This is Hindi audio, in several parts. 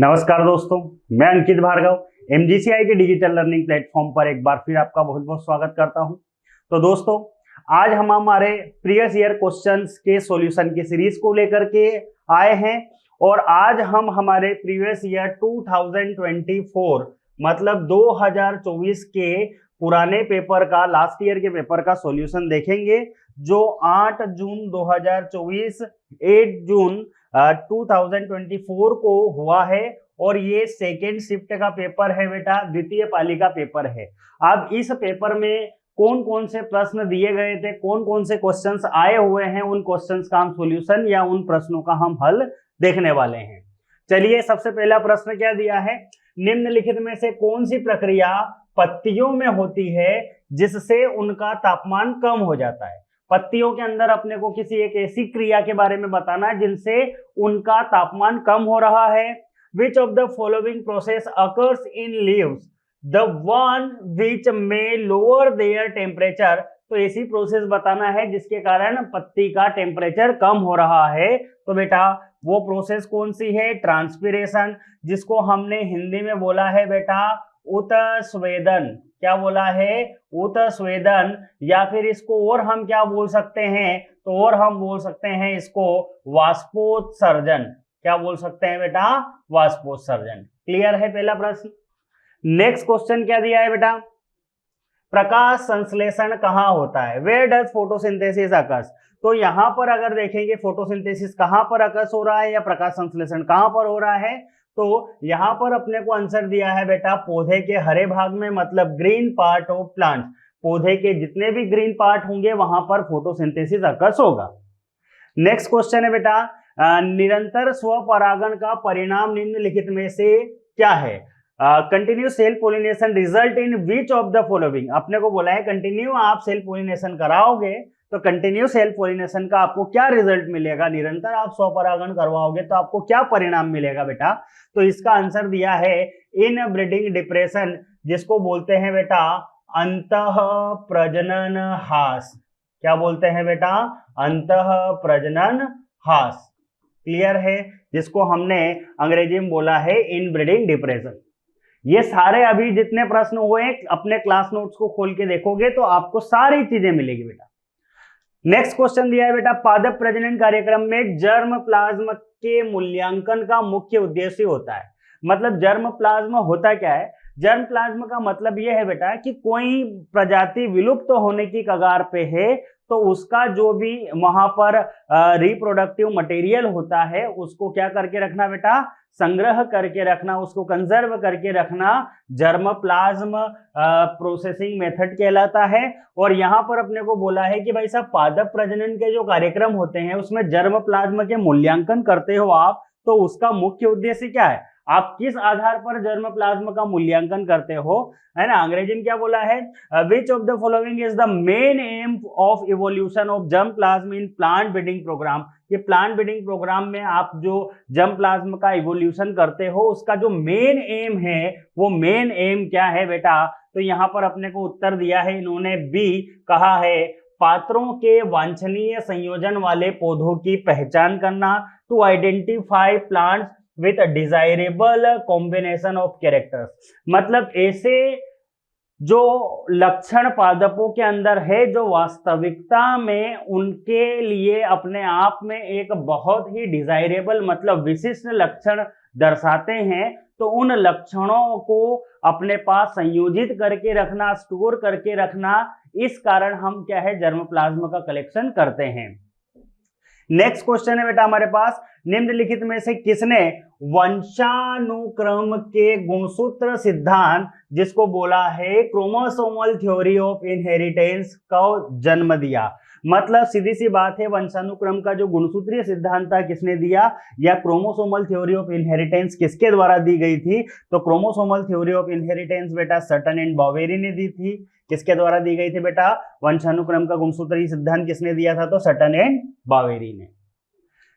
नमस्कार दोस्तों, मैं अंकित भार्गव एमजीसीआई के डिजिटल लर्निंग प्लेटफॉर्म पर एक बार फिर आपका बहुत बहुत स्वागत करता हूं। तो दोस्तों, आज हम हमारे प्रीवियस ईयर क्वेश्चंस के सॉल्यूशन की सीरीज को लेकर के आए हैं और आज हम हमारे प्रीवियस ईयर 2024 मतलब 2024 के पुराने पेपर का, लास्ट ईयर के पेपर का सॉल्यूशन देखेंगे जो 8 जून 2024 8 जून 2024 को हुआ है और ये सेकेंड शिफ्ट का पेपर है बेटा, द्वितीय पाली का पेपर है। अब इस पेपर में कौन कौन से प्रश्न दिए गए थे, कौन कौन से क्वेश्चंस आए हुए हैं, उन क्वेश्चंस का हम सॉल्यूशन या उन प्रश्नों का हम हल देखने वाले हैं। चलिए, सबसे पहला प्रश्न क्या दिया है, निम्नलिखित में से कौन सी प्रक्रिया पत्तियों में होती है जिससे उनका तापमान कम हो जाता है। पत्तियों के अंदर अपने को किसी एक ऐसी क्रिया के बारे में बताना है जिनसे उनका तापमान कम हो रहा है। Which of the following process occurs in leaves? The one which may lower their temperature। तो ऐसी प्रोसेस बताना है जिसके कारण पत्ती का टेम्परेचर कम हो रहा है। तो बेटा वो प्रोसेस कौन सी है? ट्रांसपिरेशन, जिसको हमने हिंदी में बोला है बेटा उत्स्वेदन। क्या बोला है? उत्स्वेदन। या फिर इसको और हम क्या बोल सकते हैं? तो और हम बोल सकते हैं इसको वाष्पोत्सर्जन। क्या बोल सकते हैं बेटा? वाष्पोत्सर्जन। क्लियर है पहला प्रश्न। नेक्स्ट क्वेश्चन क्या दिया है बेटा, प्रकाश संश्लेषण कहाँ होता है? Where does photosynthesis occurs? तो यहाँ पर अगर देखेंगे फोटोसिंथेसिस कहाँ पर अकर्स हो रहा है या प्रकाश संश्लेषण कहाँ पर हो रहा है, तो यहाँ पर अपने को आंसर दिया है बेटा पौधे के हरे भाग में, मतलब ग्रीन पार्ट ऑफ प्लांट। पौधे के जितने भी ग्रीन पार्ट होंगे वहां पर फोटोसिंथेसिस अकर्स होगा। नेक्स्ट क्वेश्चन है बेटा, निरंतर स्वपरागण का परिणाम निम्नलिखित में से क्या है? Continue self pollination result in which of the following? अपने को बोला है कंटिन्यू आप सेल्फ पोलिनेशन कराओगे तो कंटिन्यू सेल्फ पोलिनेशन का आपको क्या रिजल्ट मिलेगा? निरंतर आप स्वपरागण करवाओगे तो आपको क्या परिणाम मिलेगा बेटा? तो इसका आंसर दिया है इन ब्रीडिंग डिप्रेशन, जिसको बोलते हैं बेटा अंतः प्रजनन हास। क्या बोलते हैं बेटा? अंतः प्रजनन हास। क्लियर है? जिसको हमने अंग्रेजी में बोला है इन ब्रीडिंग डिप्रेशन। ये सारे अभी जितने प्रश्न हुए अपने क्लास नोट्स को खोल के देखोगे तो आपको सारी चीजें मिलेगी बेटा। नेक्स्ट क्वेश्चन दिया है बेटा, पादप प्रजनन कार्यक्रम में जर्म प्लाज्म के मूल्यांकन का मुख्य उद्देश्य होता है। मतलब जर्म प्लाज्म होता क्या है? जर्म प्लाज्म का मतलब यह है बेटा कि कोई प्रजाति विलुप्त होने की कगार पे है तो उसका जो भी वहां पर रिप्रोडक्टिव मटेरियल होता है उसको क्या करके रखना बेटा? संग्रह करके रखना, उसको कंजर्व करके रखना, जर्म प्लाज्म प्रोसेसिंग मेथड कहलाता है। और यहाँ पर अपने को बोला है कि भाई साहब पादप प्रजनन के जो कार्यक्रम होते हैं उसमें जर्म प्लाज्म के मूल्यांकन करते हो आप, तो उसका मुख्य उद्देश्य क्या है? आप किस आधार पर जर्म प्लाज्म का मूल्यांकन करते हो, है ना? अंग्रेजी में क्या बोला है? Which of the following is the main aim of evolution of germ plasm in plant breeding program? ये प्लांट ब्रीडिंग प्रोग्राम में आप जो जर्म प्लाज्म का इवोल्यूशन करते हो उसका जो मेन एम है वो मेन एम क्या है बेटा? तो यहाँ पर अपने को उत्तर दिया है इन्होंने बी कहा है, पात्रों के वांछनीय संयोजन वाले पौधों की पहचान करना, to identify plants with desirable combination of characters. मतलब ऐसे जो लक्षण पादपों के अंदर है जो वास्तविकता में उनके लिए अपने आप में एक बहुत ही डिजायरेबल मतलब विशिष्ट लक्षण दर्शाते हैं, तो उन लक्षणों को अपने पास संयोजित करके रखना, स्टोर करके रखना, इस कारण हम क्या है जर्म प्लाज्म का कलेक्शन करते हैं। नेक्स्ट क्वेश्चन है बेटा हमारे पास, निम्नलिखित में से किसने वंशानुक्रम के गुणसूत्र सिद्धांत, जिसको बोला है क्रोमोसोमल थ्योरी ऑफ इनहेरिटेंस, का जन्म दिया? मतलब सीधी सी बात है, वंशानुक्रम का जो गुणसूत्रीय सिद्धांत था किसने दिया, या क्रोमोसोमल थ्योरी ऑफ इनहेरिटेंस किसके द्वारा दी गई थी? तो क्रोमोसोमल थ्योरी ऑफ इनहेरिटेंस बेटा सटन एंड बॉवेरी ने दी थी। किसके द्वारा दी गई थी बेटा? वंशानुक्रम का गुणसूत्रीय सिद्धांत किसने दिया था? तो सटन एंड बॉवेरी ने।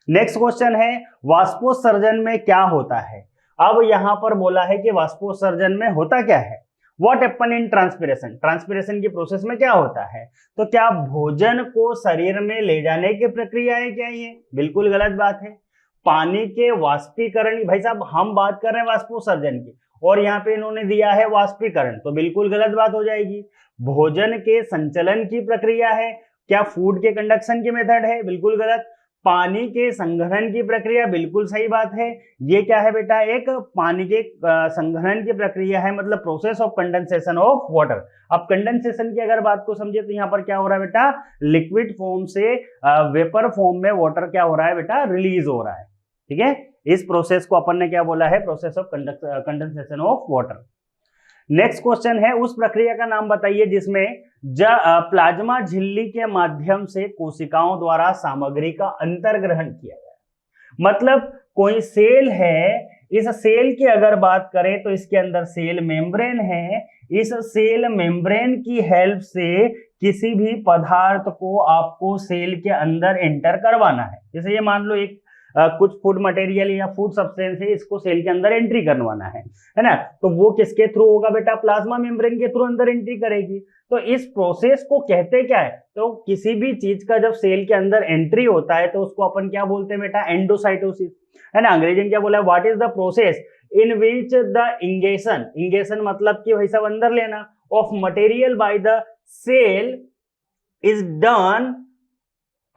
नेक्स्ट क्वेश्चन है, वाष्पोत्सर्जन में क्या होता है? अब यहां पर बोला है कि वाष्पोत्सर्जन में होता क्या है? What happen in transpiration? Transpiration की प्रोसेस में क्या होता है? तो क्या भोजन को शरीर में ले जाने की प्रक्रिया है क्या ये? बिल्कुल गलत बात है। पानी के वाष्पीकरण, भाई साहब हम बात कर रहे हैं वाष्पोत्सर्जन की और यहाँ पे इन्होंने दिया है वाष्पीकरण, तो बिल्कुल गलत बात हो जाएगी। भोजन के संचलन की प्रक्रिया है, क्या फूड के कंडक्शन की मेथड है, बिल्कुल गलत। पानी के संघनन की प्रक्रिया, बिल्कुल सही बात है। ये क्या है बेटा, एक पानी के संघनन की प्रक्रिया है, मतलब process of condensation of water. अब कंडेंसेशन की अगर बात को समझे तो यहाँ पर क्या हो रहा है बेटा, लिक्विड फॉर्म से वेपर फॉर्म में वाटर क्या हो रहा है बेटा, रिलीज हो रहा है। ठीक है, इस प्रोसेस को अपन ने क्या बोला है, process of condensation of water. Next question है, उस प्रक्रिया का नाम बताइए जिसमें प्लाज्मा झिल्ली के माध्यम से कोशिकाओं द्वारा सामग्री का अंतर्ग्रहण किया गया। मतलब कोई सेल है, इस सेल की अगर बात करें तो इसके अंदर सेल मेम्ब्रेन है, इस सेल मेम्ब्रेन की हेल्प से किसी भी पदार्थ को आपको सेल के अंदर एंटर करवाना है। जैसे ये मान लो एक कुछ फूड मटेरियल या फूड सब्सटेंस है, इसको सेल के अंदर एंट्री करवाना है ना, तो वो किसके थ्रू होगा बेटा, प्लाज्मा मेम्ब्रेन के थ्रू अंदर एंट्री करेगी। तो इस प्रोसेस को कहते क्या है, तो किसी भी चीज का जब सेल के अंदर एंट्री होता है तो उसको अपन क्या बोलते हैं बेटा, एंडोसाइटोसिस, है ना। अंग्रेजी में क्या बोला है, what is the process in which the ingestion, ingestion मतलब कि भाई साहब अंदर लेना, of material by the cell is done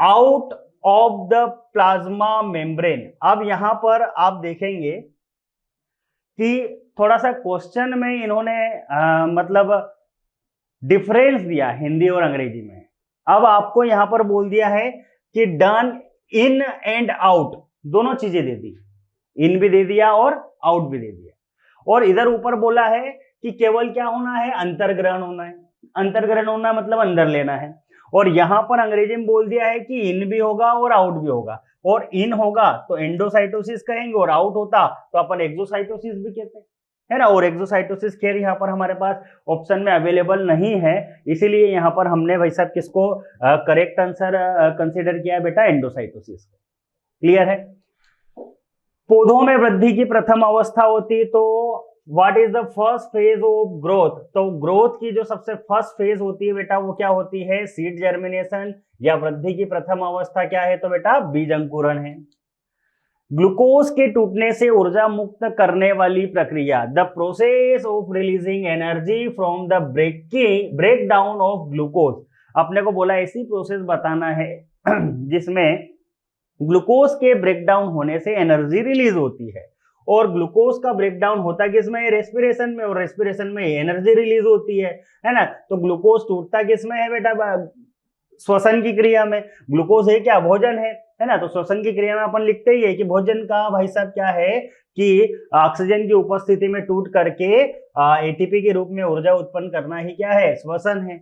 out of the plasma membrane. अब यहां पर आप देखेंगे कि थोड़ा सा क्वेश्चन में इन्होंने मतलब डिफरेंस दिया हिंदी और अंग्रेजी में। अब आपको यहां पर बोल दिया है कि डन इन एंड आउट, दोनों चीजें दे दी, इन भी दे दिया और आउट भी दे दिया। और इधर ऊपर बोला है कि केवल क्या होना है, अंतर्ग्रहण होना है। अंतर्ग्रहण होना मतलब अंदर लेना है। और यहां पर अंग्रेजी में बोल दिया है कि इन भी होगा और आउट भी होगा। और इन होगा तो एंडोसाइटोसिस कहेंगे और आउट होता तो अपन एक्सोसाइटोसिस भी कहते हैं, है ना। और एक्सोसाइटोसिस खैर यहाँ पर हमारे पास ऑप्शन में अवेलेबल नहीं है, इसीलिए यहाँ पर हमने भाई साहब किसको करेक्ट आंसर कंसीडर किया बेटा, एंडोसाइटोसिस। क्लियर है। पौधों में वृद्धि की प्रथम अवस्था होती है तो what is the first phase of growth, तो ग्रोथ की जो सबसे फर्स्ट फेज होती है बेटा वो क्या होती है, सीड जर्मिनेशन, या वृद्धि की प्रथम अवस्था क्या है तो बेटा बीज अंकुरण है। ग्लूकोज के टूटने से ऊर्जा मुक्त करने वाली प्रक्रिया, the process of releasing energy from the break down of glucose. अपने को बोला ऐसी प्रोसेस बताना है जिसमें ग्लूकोज के ब्रेकडाउन होने से एनर्जी रिलीज होती है। और ग्लूकोज का ब्रेकडाउन होता किसमें, रेस्पिरेशन में, और रेस्पिरेशन में एनर्जी रिलीज होती है ना। तो ग्लूकोज टूटता किसमें है बेटा, श्वसन की क्रिया में। ग्लूकोज है क्या, भोजन है ना। तो श्वसन की क्रिया में अपन लिखते ही है कि भोजन का भाई साहब क्या है कि ऑक्सीजन की उपस्थिति में टूट करके एटीपी के रूप में ऊर्जा उत्पन्न करना ही क्या है, श्वसन है।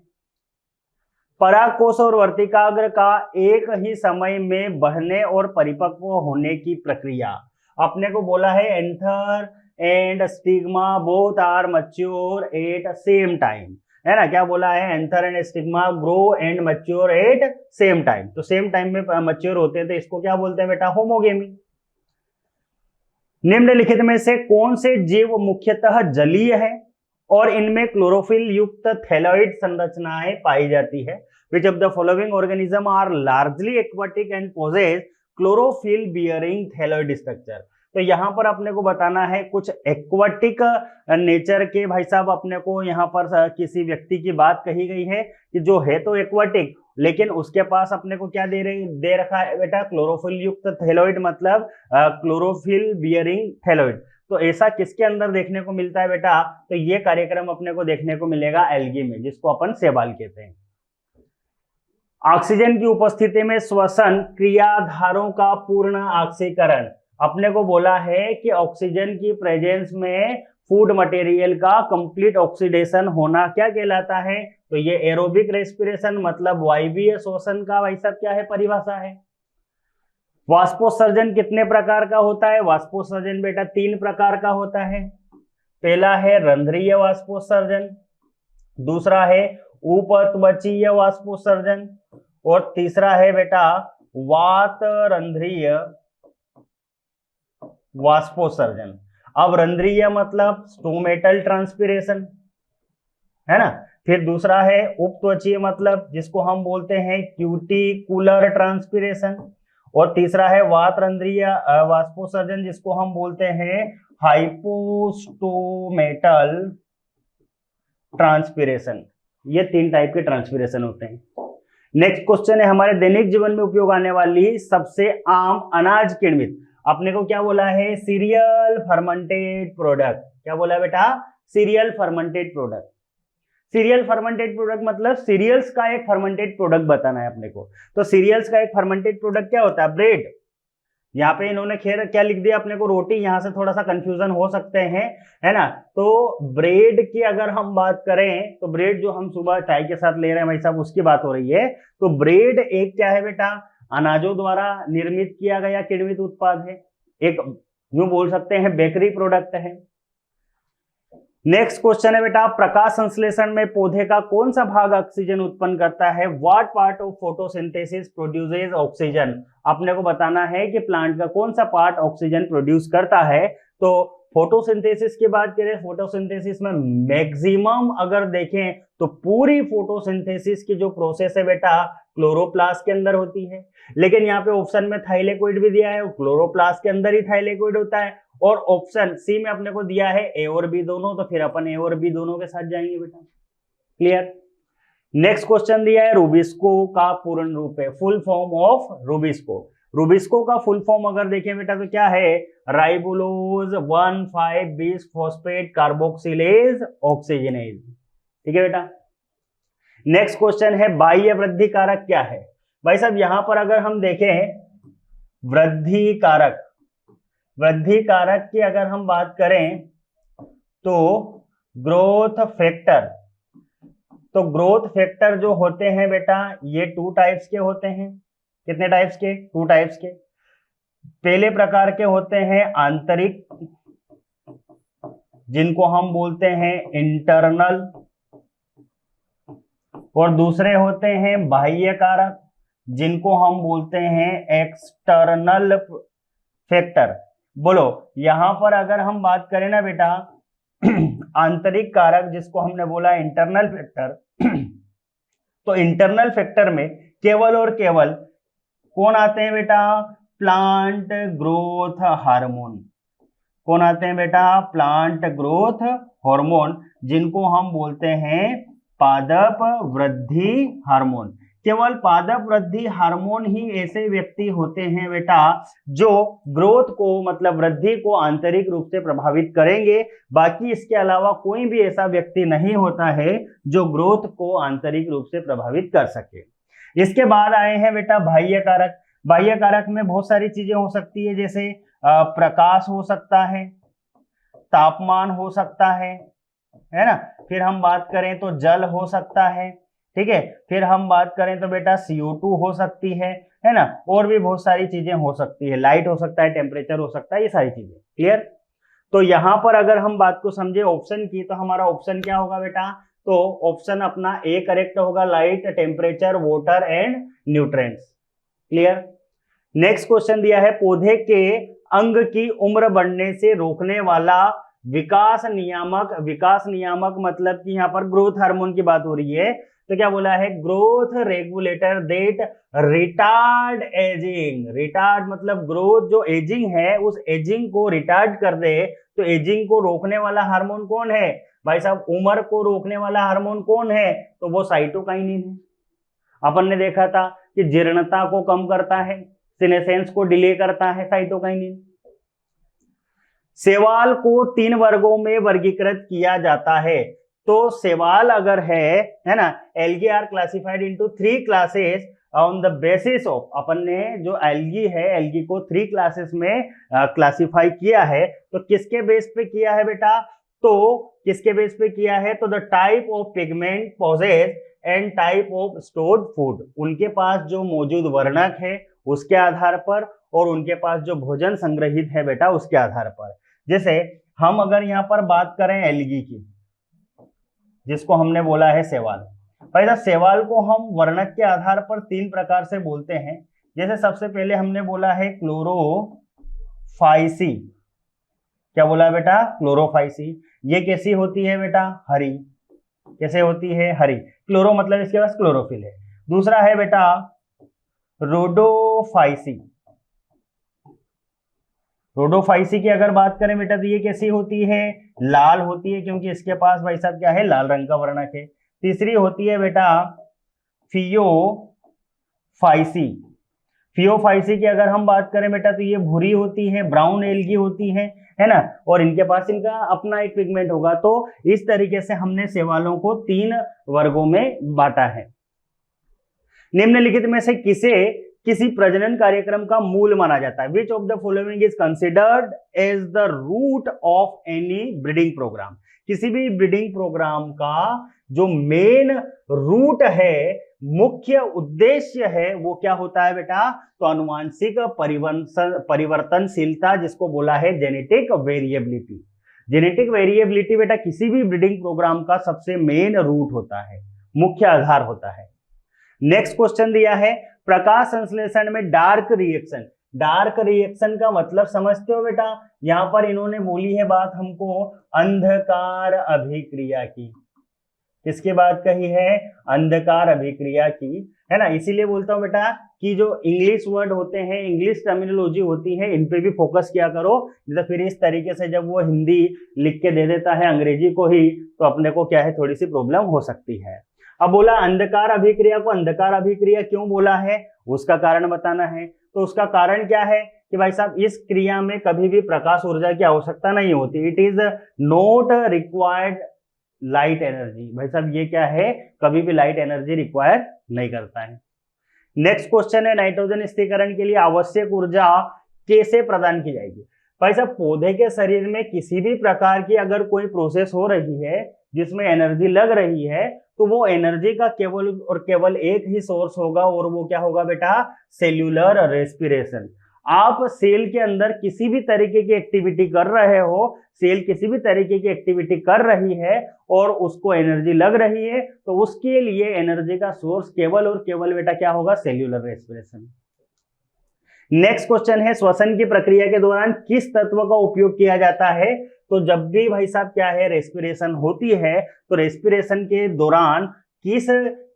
परागकोश और वर्तिकाग्र का एक ही समय में बढ़ने और परिपक्व होने की प्रक्रिया, अपने को बोला है anther and stigma both are mature at same time, है ना। क्या बोला है, anther and stigma grow and mature at same time. तो सेम टाइम में मैच्योर होते हैं तो इसको क्या बोलते हैं बेटा, होमोगेमी। निम्नलिखित में से कौन से जीव मुख्यतः जलीय है और इनमें क्लोरोफिल युक्त थैलॉइड संरचनाएं पाई जाती है। Which of the following organism are largely aquatic and possess chlorophyll bearing thyroid structure। तो यहाँ पर अपने को बताना है कुछ एक्वाटिक नेचर के भाई साहब, अपने को यहाँ पर किसी व्यक्ति की बात कही गई है कि जो है तो एक्वाटिक लेकिन उसके पास अपने को क्या दे रखा है बेटा, क्लोरोफिल युक्त थैलॉइड, मतलब क्लोरोफिल बियरिंग थैलॉइड। तो ऐसा किसके अंदर देखने को मिलता है बेटा, तो ये कार्यक्रम अपने को देखने को मिलेगा एल्गी में, जिसको अपन सेवाल कहते हैं। ऑक्सीजन की उपस्थिति में श्वसन क्रियाधारों का पूर्ण ऑक्सीकरण, अपने को बोला है कि ऑक्सीजन की प्रेजेंस में फूड मटेरियल का कंप्लीट ऑक्सीडेशन होना क्या कहलाता है, तो ये एरोबिक रेस्पिरेशन, मतलब वायवीय श्वसन का भाई साहब क्या है, परिभाषा है। वाष्पोत्सर्जन कितने प्रकार का होता है, वाष्पोत्सर्जन बेटा 3 प्रकार का होता है। पहला है रंध्रीय वाष्पोत्सर्जन, दूसरा है उपत्वचीय वाष्पोत्सर्जन, और तीसरा है बेटा वात रंध्रीय वाष्पोत्सर्जन। अब रंध्रीय मतलब स्टोमेटल ट्रांसपिरेशन, है ना। फिर दूसरा है उपत्वचीय मतलब जिसको हम बोलते हैं क्यूटिकुलर ट्रांसपिरेशन, और तीसरा है वातरंध्रीय वाष्पोत्सर्जन, जिसको हम बोलते हैं हाइपोस्टोमेटल ट्रांसपिरेशन। ये 3 टाइप के ट्रांसपिरेशन होते हैं। नेक्स्ट क्वेश्चन है हमारे दैनिक जीवन में उपयोग आने वाली सबसे आम अनाज किण्वित, अपने को क्या बोला है, सीरियल फर्मेंटेड प्रोडक्ट। क्या बोला बेटा, serial fermented product. Serial fermented product मतलब सीरियल्स का एक फर्मेंटेड प्रोडक्ट बताना है अपने को। तो सीरियल्स का एक फर्मेंटेड प्रोडक्ट क्या होता है, ब्रेड। यहाँ पे इन्होंने खैर क्या लिख दिया अपने को, रोटी, यहाँ से थोड़ा सा कंफ्यूजन हो सकते हैं, है ना। तो ब्रेड की अगर हम बात करें तो ब्रेड जो हम सुबह चाय के साथ ले रहे हैं भाई साहब, उसकी बात हो रही है। तो ब्रेड एक क्या है बेटा, अनाजों द्वारा निर्मित किया गया किण्वित उत्पाद है, एक यूं बोल सकते हैं बेकरी प्रोडक्ट है। नेक्स्ट क्वेश्चन है बेटा, प्रकाश संश्लेषण में पौधे का कौन सा भाग ऑक्सीजन उत्पन्न करता है, what part of photosynthesis produces oxygen. अपने को बताना है कि प्लांट का कौन सा पार्ट ऑक्सीजन प्रोड्यूस करता है। तो फोटोसिंथेसिस की बात करें, फोटोसिंथेसिस में मैक्सिमम अगर देखें तो पूरी फोटोसिंथेसिस की जो प्रोसेस है बेटा क्लोरोप्लास्ट के अंदर होती है। लेकिन यहाँ पे ऑप्शन में थाइलेकोइड भी दिया है, क्लोरोप्लास्ट के अंदर ही थाइलेकोइड होता है। और ऑप्शन सी में अपने को दिया है ए और बी दोनों, तो फिर अपन ए और बी दोनों के साथ जाएंगे बेटा। क्लियर। नेक्स्ट क्वेश्चन दिया है रुबिस्को का पूर्ण रूप है, full form of Rubisco. Rubisco का फुल फॉर्म अगर देखें बेटा तो क्या है, राइबोलोज 1,5-bis फॉस्फेट कार्बोक्सिलेज ऑक्सीजनेज। ठीक है बेटा। नेक्स्ट क्वेश्चन है बाह्य वृद्धि कारक क्या है। भाई साहब यहां पर अगर हम देखें वृद्धि कारक, वृद्धि कारक की अगर हम बात करें तो ग्रोथ फैक्टर, तो ग्रोथ फैक्टर जो होते हैं बेटा ये 2 टाइप्स के होते हैं। कितने टाइप्स के, 2 टाइप्स के। पहले प्रकार के होते हैं आंतरिक, जिनको हम बोलते हैं इंटरनल, और दूसरे होते हैं बाह्य कारक, जिनको हम बोलते हैं एक्सटर्नल फैक्टर। बोलो यहां पर अगर हम बात करें ना बेटा आंतरिक कारक जिसको हमने बोला इंटरनल फैक्टर, तो इंटरनल फैक्टर में केवल और केवल कौन आते हैं बेटा, प्लांट ग्रोथ हार्मोन। कौन आते हैं बेटा, प्लांट ग्रोथ हार्मोन, जिनको हम बोलते हैं पादप वृद्धि हार्मोन। केवल पादप वृद्धि हार्मोन ही ऐसे व्यक्ति होते हैं बेटा जो ग्रोथ को मतलब वृद्धि को आंतरिक रूप से प्रभावित करेंगे। बाकी इसके अलावा कोई भी ऐसा व्यक्ति नहीं होता है जो ग्रोथ को आंतरिक रूप से प्रभावित कर सके। इसके बाद आए हैं बेटा बाह्य कारक। बाह्य कारक में बहुत सारी चीजें हो सकती है, जैसे प्रकाश हो सकता है, तापमान हो सकता है ना। फिर हम बात करें तो जल हो सकता है, ठीक है। फिर हम बात करें तो बेटा CO2 हो सकती है ना। और भी बहुत सारी चीजें हो सकती है, लाइट हो सकता है, टेम्परेचर हो सकता है, ये सारी चीजें। क्लियर। तो यहां पर अगर हम बात को समझे ऑप्शन की, तो हमारा ऑप्शन क्या होगा बेटा, तो ऑप्शन अपना ए करेक्ट होगा, light, temperature, water and nutrients. Clear. Next question दिया है पौधे के अंग की उम्र बढ़ने से रोकने वाला विकास नियामक। विकास नियामक मतलब कि यहाँ पर ग्रोथ हार्मोन की बात हो रही है, तो क्या बोला है, growth regulator that retard ageing. Retard मतलब ग्रोथ जो एजिंग है उस एजिंग को रिटार्ड कर दे। तो एजिंग को रोकने वाला हार्मोन कौन है भाई साहब, उम्र को रोकने वाला हार्मोन कौन है, तो वो साइटोकाइनिन है। अपन ने देखा था कि जीर्णता को कम करता है, सीनेसेंस को डिले करता है साइटोकाइनिन। शैवाल को 3 वर्गों में वर्गीकृत किया जाता है। तो शैवाल अगर है ना, algae are classified into 3 classes on the basis of, अपन ने जो एल्गी है एल्गी को 3 क्लासेस में क्लासिफाई किया है। तो किसके बेस पे किया है बेटा, तो किसके बेस पे किया है, तो the type of pigment possess and type of stored food. उनके पास जो मौजूद वर्णक है उसके आधार पर, और उनके पास जो भोजन संग्रहित है बेटा उसके आधार पर। जैसे हम अगर यहाँ पर बात करें एल्गी की, जिसको हमने बोला है शैवाल, पहले शैवाल को हम वर्णक के आधार पर 3 प्रकार से बोलते हैं। जैसे सबसे पहले हमने बोला है क्लोरोफाइसी। क्या बोला बेटा, क्लोरोफाइसी। ये कैसी होती है बेटा, हरी। कैसे होती है, हरी। क्लोरो मतलब इसके पास क्लोरोफिल है। दूसरा है बेटा रोडोफाइसी। रोडोफाइसी की अगर बात करें बेटा तो ये कैसी होती है, लाल होती है, क्योंकि इसके पास भाई साहब क्या है, लाल रंग का वर्णक है। तीसरी होती है बेटा फियोफाइसी। फियोफाइसी की अगर हम बात करें बेटा तो ये भूरी होती है, ब्राउन एल्गी होती है ना, और इनके पास इनका अपना एक पिगमेंट होगा। तो इस तरीके से हमने शैवालों को 3 वर्गों में बांटा है। निम्नलिखित में से किसे किसी प्रजनन कार्यक्रम का मूल माना जाता है? Which of the following is considered as the root of any breeding program? किसी भी ब्रीडिंग प्रोग्राम का जो मेन रूट है, मुख्य उद्देश्य है, वो क्या होता है बेटा? तो अनुवांशिक परिवर्तनशीलता, जिसको बोला है जेनेटिक वेरिएबिलिटी। जेनेटिक वेरिएबिलिटी बेटा किसी भी ब्रीडिंग प्रोग्राम का सबसे मेन रूट होता है, मुख्य आधार होता है। नेक्स्ट क्वेश्चन दिया है, प्रकाश संश्लेषण में डार्क रिएक्शन। डार्क रिएक्शन का मतलब समझते हो बेटा? यहां पर इन्होंने बोली है बात हमको अंधकार अभिक्रिया की। किसकी बात कही है? अंधकार अभिक्रिया की, है ना। इसीलिए बोलता हूं बेटा कि जो इंग्लिश वर्ड होते हैं, इंग्लिश टर्मिनोलॉजी होती है, इन पे भी फोकस किया करो। तो फिर इस तरीके से जब वो हिंदी लिख के दे देता है अंग्रेजी को ही, तो अपने को क्या है, थोड़ी सी प्रॉब्लम हो सकती है। अब बोला अंधकार अभिक्रिया को अंधकार अभिक्रिया क्यों बोला है, उसका कारण बताना है। तो उसका कारण क्या है कि भाई साहब इस क्रिया में कभी भी प्रकाश ऊर्जा की आवश्यकता नहीं होती। It is not required light energy. भाई साहब ये क्या है, कभी भी लाइट एनर्जी रिक्वायर नहीं करता है। नेक्स्ट क्वेश्चन है, नाइट्रोजन स्थिरीकरण के लिए आवश्यक ऊर्जा कैसे प्रदान की जाएगी? भाई साहब पौधे के शरीर में किसी भी प्रकार की अगर कोई प्रोसेस हो रही है जिसमें एनर्जी लग रही है, तो वो एनर्जी का केवल और केवल एक ही सोर्स होगा, और वो क्या होगा बेटा? Cellular respiration. आप सेल के अंदर किसी भी तरीके की एक्टिविटी कर रहे हो, सेल किसी भी तरीके की एक्टिविटी कर रही है और उसको एनर्जी लग रही है, तो उसके लिए एनर्जी का सोर्स केवल और केवल बेटा क्या होगा? Cellular respiration. नेक्स्ट क्वेश्चन है, श्वसन की प्रक्रिया के दौरान किस तत्व का उपयोग किया जाता है? तो जब भी भाई साहब क्या है, रेस्पिरेशन होती है, तो रेस्पिरेशन के दौरान किस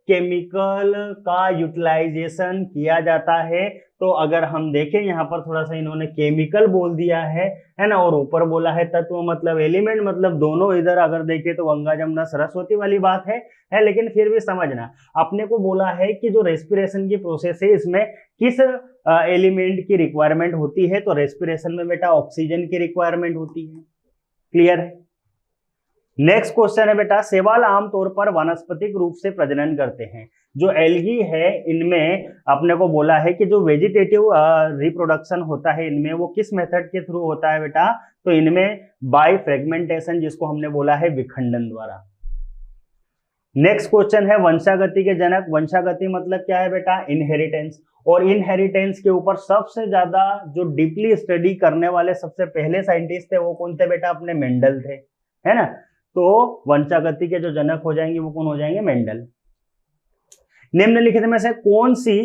केमिकल का यूटिलाइजेशन किया जाता है? तो अगर हम देखें यहाँ पर थोड़ा सा इन्होंने केमिकल बोल दिया है ना, और ऊपर बोला है तत्व मतलब एलिमेंट, मतलब दोनों इधर अगर देखें तो गंगा जमुना सरस्वती वाली बात है, लेकिन फिर भी समझना, अपने को बोला है कि जो रेस्पिरेशन की प्रोसेस है इसमें किस एलिमेंट की रिक्वायरमेंट होती है? तो रेस्पिरेशन में बेटा ऑक्सीजन की रिक्वायरमेंट होती है। क्लियर है? नेक्स्ट क्वेश्चन है बेटा, शैवाल आमतौर पर वानस्पतिक रूप से प्रजनन करते हैं। जो एल्गी है इनमें अपने को बोला है कि जो वेजिटेटिव रिप्रोडक्शन होता है इनमें, वो किस मेथड के थ्रू होता है बेटा? तो इनमें बाय फ्रेगमेंटेशन, जिसको हमने बोला है विखंडन द्वारा। नेक्स्ट क्वेश्चन है, वंशागति के जनक। वंशागति मतलब क्या है बेटा? इनहेरिटेंस। और इनहेरिटेंस के ऊपर सबसे ज्यादा जो डीपली स्टडी करने वाले सबसे पहले साइंटिस्ट थे वो कौन थे बेटा? अपने मेंडल थे, है ना। तो वंशागति के जो जनक हो जाएंगे वो कौन हो जाएंगे? मेंडल। निम्नलिखित में से कौन सी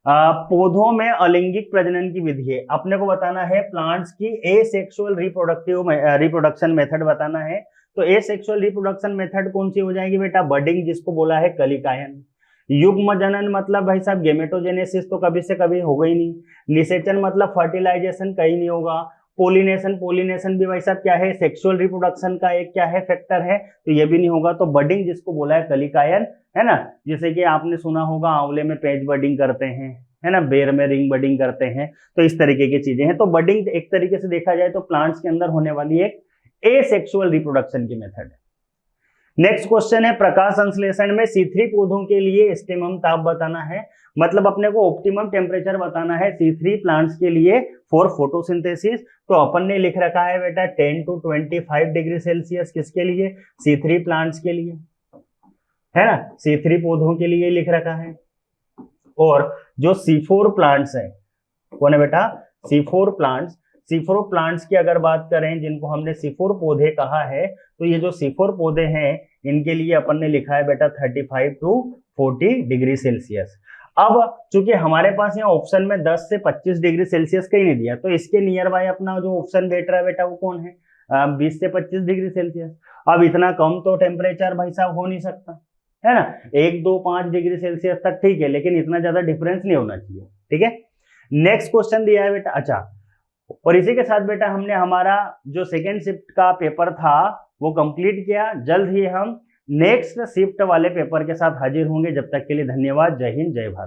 पौधों में अलैंगिक प्रजनन की विधि है? अपने को बताना है प्लांट्स की एसेक्सुअल रिप्रोडक्शन मेथड बताना है। तो एसेक्सुअल रिप्रोडक्शन मेथड कौन सी हो जाएगी बेटा? बडिंग, जिसको बोला है कलिकायन। युग्म जनन मतलब भाई साहब गेमेटोजेनेसिस तो कभी से कभी होगा ही नहीं। निषेचन मतलब फर्टिलाइजेशन कहीं नहीं होगा। पोलिनेशन, पोलिनेशन भी भाई साहब क्या है? सेक्सुअल रिप्रोडक्शन का एक क्या है? फैक्टर है, तो ये भी नहीं होगा। तो बडिंग, जिसको बोला है कलिकायन, है ना। जैसे कि आपने सुना होगा आंवले में पैच बडिंग करते हैं, है ना, बेर में रिंग बडिंग करते हैं, तो इस तरीके की चीजें हैं। तो बडिंग एक तरीके से देखा जाए तो प्लांट्स के अंदर होने वाली एक एसेक्सुअल रिप्रोडक्शन की मेथड है। नेक्स्ट क्वेश्चन है, प्रकाश संश्लेषण में C3 पौधों के लिए एस्टिमम ताप बताना है। मतलब अपने को ऑप्टिमम टेम्परेचर बताना है C3 प्लांट्स के लिए फॉर फोटोसिंथेसिस। तो अपन ने लिख रखा है बेटा 10 to 25 डिग्री सेल्सियस। किसके लिए? C3 प्लांट्स के लिए, है ना। C3 पौधों के लिए लिख रखा है। और जो C4 प्लांट्स है कौन है बेटा? C4 plants. C4 प्लांट्स की अगर बात करें, जिनको हमने C4 पौधे कहा है, तो ये जो C4 पौधे हैं इनके लिए अपन ने लिखा है बेटा 35 to 40 डिग्री सेल्सियस। अब चूंकि हमारे पास यहाँ ऑप्शन में 10 से 25 डिग्री सेल्सियस कहीं नहीं दिया, तो इसके नियर बाय अपना जो ऑप्शन बैठ रहा है बेटा वो कौन है? 20 से 25 डिग्री सेल्सियस। अब इतना कम तो टेम्परेचर भाई साहब हो नहीं सकता, है ना। 1, 2, 5 डिग्री सेल्सियस तक ठीक है, लेकिन इतना ज्यादा डिफरेंस नहीं होना चाहिए, ठीक है। नेक्स्ट क्वेश्चन दिया है बेटा, अच्छा और इसी के साथ बेटा हमने हमारा जो सेकेंड शिफ्ट का पेपर था वो कंप्लीट किया। जल्द ही हम नेक्स्ट शिफ्ट वाले पेपर के साथ हाजिर होंगे। जब तक के लिए धन्यवाद। जय हिंद, जय भारत।